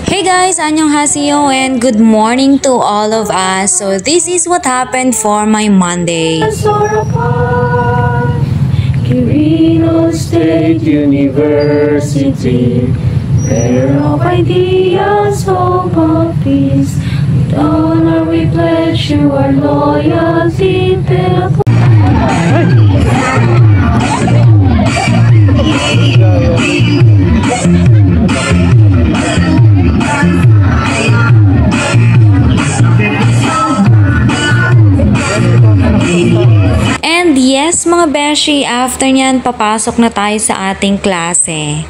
Hey guys, annyeonghaseyo and good morning to all of us. So this is what happened for my Monday. Quirino State University, bearer of ideas, hope of peace. With honor we pledge you our loyalty. And yes mga beshi, after nyan papasok na tayo sa ating klase.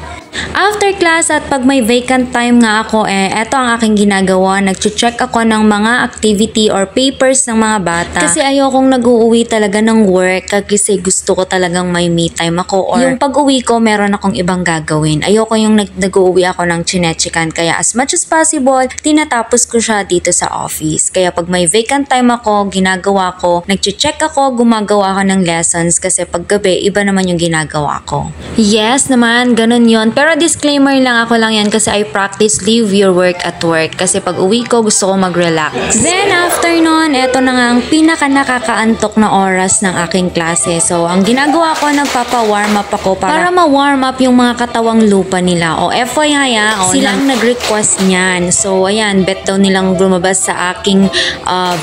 After class at pag may vacant time nga ako, eto ang aking ginagawa. Nag-check ako ng mga activity or papers ng mga bata. Kasi ayokong nag-uuwi talaga ng work kasi gusto ko talagang may me time ako. Or yung pag-uwi ko, meron akong ibang gagawin. Ayoko yung nag-uuwi ako ng chinechikan. Kaya as much as possible, tinatapos ko siya dito sa office. Kaya pag may vacant time ako, ginagawa ko, nag-check ako, gumagawa ako ng lessons. Kasi pag gabi, iba naman yung ginagawa ko. Yes naman, ganun yon. Pero disclaimer lang, ako lang yan kasi I practice leave your work at work. Kasi pag uwi ko, gusto ko mag-relax. Then after nun, eto na nga ang pinaka nakakaantok na oras ng aking klase. So ang ginagawa ko, nagpapa-warm up ako para ma-warm up yung mga katawang lupa nila. O FYI sila ang nag-request niyan. So ayan, bet daw nilang lumabas sa aking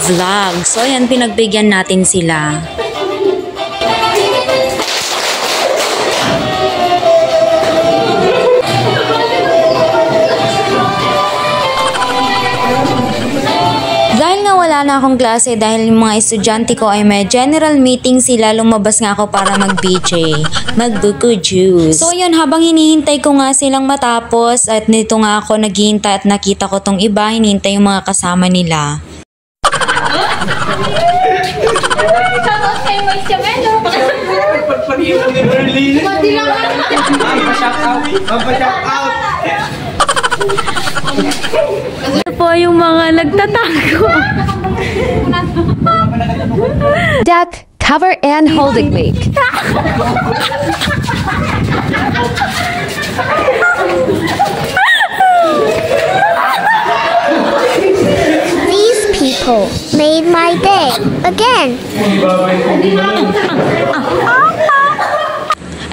vlog. So ayan, pinagbigyan natin sila. Wala na akong klase dahil yung mga estudyante ko ay may general meeting sila, lumabas nga ako para mag-BJ, mag-buko juice. So yun, habang hinihintay ko nga silang matapos at nito nga ako naghihintay at nakita ko tong iba, hinihintay yung mga kasama nila. Ito po yung mga nagtatago. Duck, cover and holding week. These people made my day again.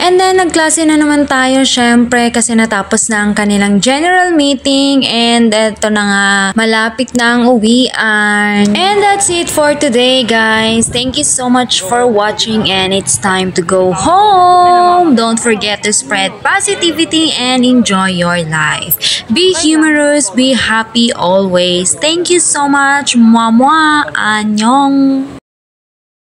And then, nagklase na naman tayo syempre kasi natapos na ang kanilang general meeting and eto na nga, malapit na ang uwian. And that's it for today guys. Thank you so much for watching and it's time to go home. Don't forget to spread positivity and enjoy your life. Be humorous, be happy always. Thank you so much. Mwah mwah. Annyeong.